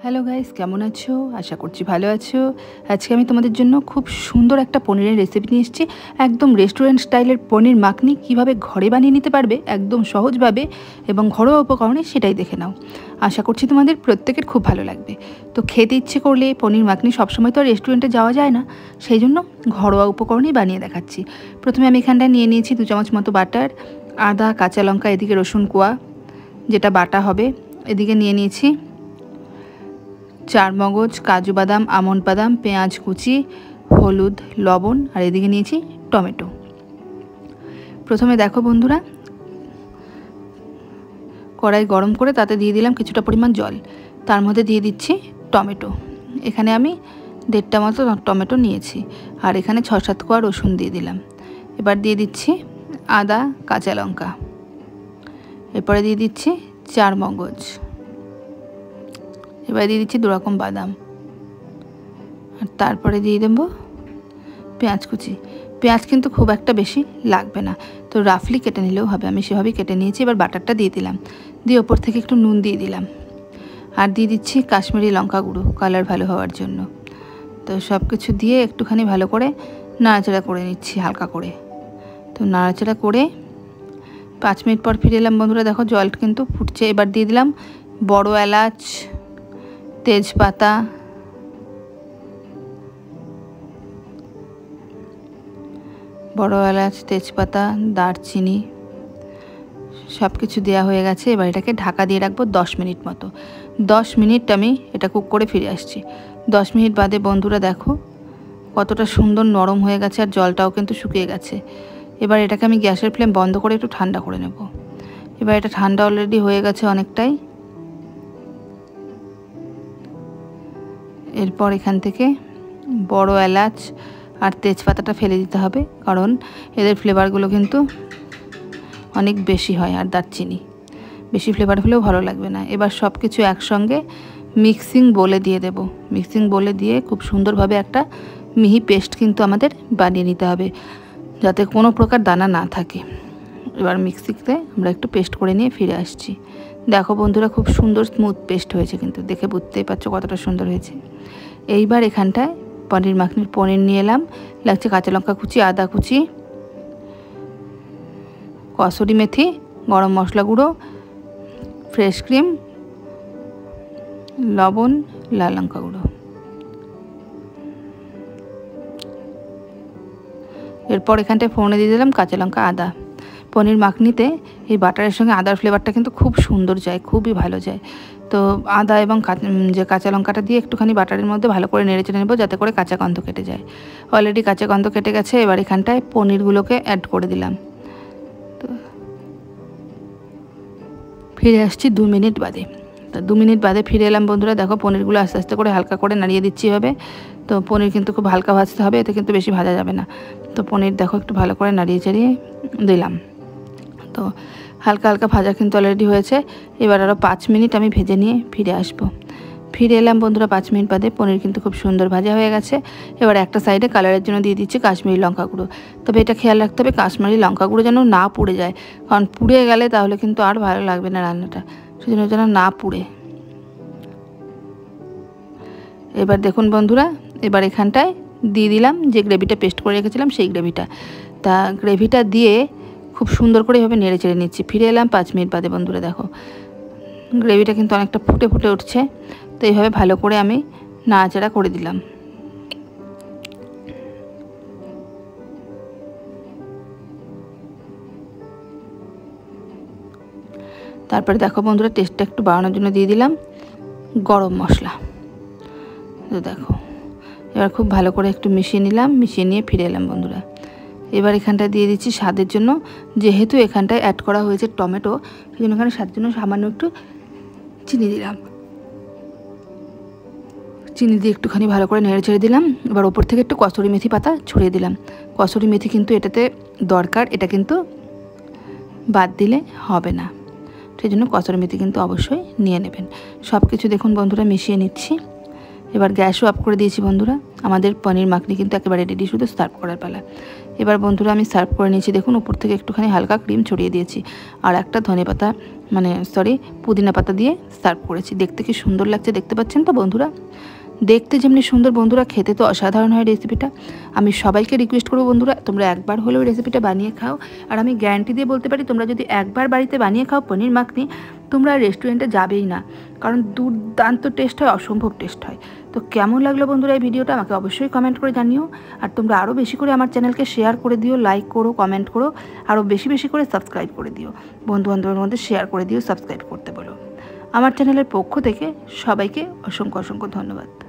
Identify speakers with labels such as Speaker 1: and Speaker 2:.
Speaker 1: Hello guys, কেমন আছো? আশা করছি ভালো আছো। আজকে আমি তোমাদের জন্য খুব সুন্দর একটা পনিরের রেসিপি নিয়ে এসেছি। একদম রেস্টুরেন্ট স্টাইলের পনির মাখনি কীভাবে ঘরে বানিয়ে নিতে পারবে একদম সহজভাবে এবং ঘরোয়া উপকরণে, সেটাই দেখে নাও। আশা করছি তোমাদের প্রত্যেকের খুব ভালো লাগবে। তো খেতে ইচ্ছে করলে পনির মাখনি সবসময় তো রেস্টুরেন্টে যাওয়া যায় না, সেই জন্য ঘরোয়া উপকরণেই বানিয়ে দেখাচ্ছি। প্রথমে আমি এখানটায় নিয়ে নিয়েছি 2 চামচ মতো বাটার, আদা, কাঁচা লঙ্কা, এদিকে রসুন কোয়া যেটা বাটা হবে, এদিকে নিয়ে নিয়েছি চারমগজ, কাজু বাদাম, আমন্ড বাদাম, পেঁয়াজ কুচি, হলুদ, লবণ, আর এদিকে নিয়েছি টমেটো। প্রথমে দেখো বন্ধুরা, কড়াই গরম করে তাতে দিয়ে দিলাম কিছুটা পরিমাণ জল, তার মধ্যে দিয়ে দিচ্ছি টমেটো। এখানে আমি 1.5টা মতো টমেটো নিয়েছি, আর এখানে 6-7 কোয়া রসুন দিয়ে দিলাম। এবার দিয়ে দিচ্ছি আদা, কাঁচা লঙ্কা, এরপরে দিয়ে দিচ্ছি চারমগজ, এবার দিয়ে দিচ্ছি 2 রকম বাদাম, আর তারপরে দিয়ে দেবো পেঁয়াজ কুচি। পেঁয়াজ কিন্তু খুব একটা বেশি লাগবে না, তো রাফলি কেটে নিলেও হবে, আমি সেভাবেই কেটে নিয়েছি। এবার বাটারটা দিয়ে দিলাম, দিয়ে ওপর থেকে একটু নুন দিয়ে দিলাম, আর দিয়ে দিচ্ছি কাশ্মীরি লঙ্কা গুঁড়ো কালার ভালো হওয়ার জন্য। তো সব কিছু দিয়ে একটুখানি ভালো করে নাড়াচাড়া করে নিচ্ছি হালকা করে। তো নাড়াচাড়া করে 5 মিনিট পর ফিরে এলাম বন্ধুরা। দেখো জল কিন্তু ফুটছে। এবার দিয়ে দিলাম বড় এলাচ, তেজপাতা, তেজপাতা, দারচিনি, সব কিছু দেওয়া হয়ে গেছে। এবার এটাকে ঢাকা দিয়ে রাখবো 10 মিনিট মতো। 10 মিনিট আমি এটা কুক করে ফিরে আসছি। 10 মিনিট বাদে বন্ধুরা দেখো কতটা সুন্দর নরম হয়ে গেছে, আর জলটাও কিন্তু শুকিয়ে গেছে। এবার এটাকে আমি গ্যাসের ফ্লেম বন্ধ করে একটু ঠান্ডা করে নেব। এবার এটা ঠান্ডা অলরেডি হয়ে গেছে অনেকটাই। এরপর এখান থেকে বড় এলাচ আর তেজপাতাটা ফেলে দিতে হবে, কারণ এদের ফ্লেভারগুলো কিন্তু অনেক বেশি হয়, আর দারচিনি বেশি ফ্লেভার হলেও ভালো লাগবে না। এবার সব কিছু একসঙ্গে মিক্সিং বোলে দিয়ে দেব। মিক্সিং বোলে দিয়ে খুব সুন্দরভাবে একটা মিহি পেস্ট কিন্তু আমাদের বানিয়ে নিতে হবে, যাতে কোনো প্রকার দানা না থাকে। এবার মিক্সিতে আমরা একটু পেস্ট করে নিয়ে ফিরে আসছি। দেখো বন্ধুরা, খুব সুন্দর স্মুথ পেস্ট হয়েছে, কিন্তু দেখে বুঝতেই পারছো কতটা সুন্দর হয়েছে। এইবার এখানটায় পনির মাখনির পনির নিয়ে এলাম, লাগছে কাঁচা লঙ্কা কুচি, আদা কুচি, কসুরি মেথি, গরম মশলা গুঁড়ো, ফ্রেশ ক্রিম, লবণ, লাল লঙ্কা গুঁড়ো। এরপর এখানটায় ফোড়নে দিয়ে দিলাম কাঁচা লঙ্কা, আদা। পনির মাখনিতে এই বাটারের সঙ্গে আদার ফ্লেভারটা কিন্তু খুব সুন্দর যায়, খুবই ভালো যায়। তো আদা এবং যে কাঁচা লঙ্কাটা দিয়ে একটুখানি বাটারের মধ্যে ভালো করে নেড়ে চেড়ে নেবো, যাতে করে কাঁচা গন্ধ কেটে যায়। অলরেডি কাঁচা গন্ধ কেটে গেছে। এবার এখানটায় পনিরগুলোকে অ্যাড করে দিলাম। তো ফিরে আসছি 2 মিনিট বাদে। তো 2 মিনিট বাদে ফিরে এলাম বন্ধুরা। দেখো পনিরগুলো আস্তে আস্তে করে হালকা করে নাড়িয়ে দিচ্ছি হবে। তো পনির কিন্তু খুব হালকা ভাজতে হবে, এতে কিন্তু বেশি ভাজা যাবে না। তো পনির দেখো একটু ভালো করে নাড়িয়ে চাড়িয়ে দিলাম। তো হালকা হালকা ভাজা কিন্তু অলরেডি হয়েছে। এবার আরও 5 মিনিট আমি ভেজে নিয়ে ফিরে আসবো। ফিরে এলাম বন্ধুরা 5 মিনিট বাদে। পনির কিন্তু খুব সুন্দর ভাজা হয়ে গেছে। এবার একটা সাইডে কালারের জন্য দিয়ে দিচ্ছি কাশ্মীরি লঙ্কা গুঁড়ো। তবে এটা খেয়াল রাখতে হবে কাশ্মীরি লঙ্কা গুঁড়ো যেন না পুড়ে যায়, কারণ পুড়ে গেলে তাহলে কিন্তু আর ভালো লাগবে না রান্নাটা, সেজন্য যেন না পুড়ে। এবার দেখুন বন্ধুরা, এবার এখানটায় দিয়ে দিলাম যে গ্রেভিটা পেস্ট করে রেখেছিলাম, সেই গ্রেভিটা। তা গ্রেভিটা দিয়ে খুব সুন্দর করে এভাবে নেড়ে চেড়ে নিচ্ছি। ফিরে এলাম 5 মিনিট বাদে বন্ধুরা। দেখো গ্রেভিটা কিন্তু অনেকটা ফুটে ফুটে উঠছে। তো এইভাবে ভালো করে আমি নাড়াচাড়া করে দিলাম। তারপরে দেখো বন্ধুরা, টেস্টটা একটু বাড়ানোর জন্য দিয়ে দিলাম গরম মশলা। তো দেখো এবার খুব ভালো করে একটু মিশিয়ে নিলাম, মিশিয়ে নিয়ে ফিরে এলাম বন্ধুরা। এবার এখানটায় দিয়ে দিচ্ছি স্বাদের জন্য, যেহেতু এখানটায় অ্যাড করা হয়েছে টমেটো, সেই জন্য এখানে স্বাদের জন্য সামান্য একটু চিনি দিলাম। চিনি দিয়ে একটুখানি ভালো করে নেড়ে ছেড়ে দিলাম। এবার ওপর থেকে একটু কসুরি মেথি পাতা ছড়িয়ে দিলাম। কসুরি মেথি কিন্তু এটাতে দরকার, এটা কিন্তু বাদ দিলে হবে না, সেই জন্য কসুরি মেথি কিন্তু অবশ্যই নিয়ে নেবেন। সব কিছু দেখুন বন্ধুরা মিশিয়ে নিচ্ছি। এবার গ্যাসও অফ করে দিয়েছি বন্ধুরা। আমাদের পনির মাখনি কিন্তু একেবারে রেডি, শুধু সার্ভ করার পালা। এবার বন্ধুরা আমি সার্ভ করে নিয়েছি। দেখুন উপর থেকে একটুখানি হালকা ক্রিম ছড়িয়ে দিয়েছি আর একটা ধনেপাতা পুদিনা পাতা দিয়ে সার্ভ করেছি। দেখতে কি সুন্দর লাগছে দেখতে পাচ্ছেন তো বন্ধুরা। দেখতে যেমনি সুন্দর বন্ধুরা, খেতে তো অসাধারণ হয় রেসিপিটা। আমি সবাইকে রিকোয়েস্ট করবো বন্ধুরা, তোমরা একবার হলেও রেসিপিটা বানিয়ে খাও। আর আমি গ্যারান্টি দিয়ে বলতে পারি, তোমরা যদি একবার বাড়িতে বানিয়ে খাও পনির মাখনি, তোমরা রেস্টুরেন্টে যাবেই না, কারণ দুর্দান্ত টেস্ট হয়, অসম্ভব টেস্ট হয়। তো কেমন লাগলো বন্ধুরা এই ভিডিওটা আমাকে অবশ্যই কমেন্ট করে জানিও। আর তোমরা আরও বেশি করে আমার চ্যানেলকে শেয়ার করে দিও, লাইক করো, কমেন্ট করো, আরও বেশি বেশি করে সাবস্ক্রাইব করে দিও। বন্ধু-বান্ধবের মধ্যে শেয়ার করে দিও, সাবস্ক্রাইব করতে বলো। আমার চ্যানেলের পক্ষ থেকে সবাইকে অসংখ্য অসংখ্য ধন্যবাদ।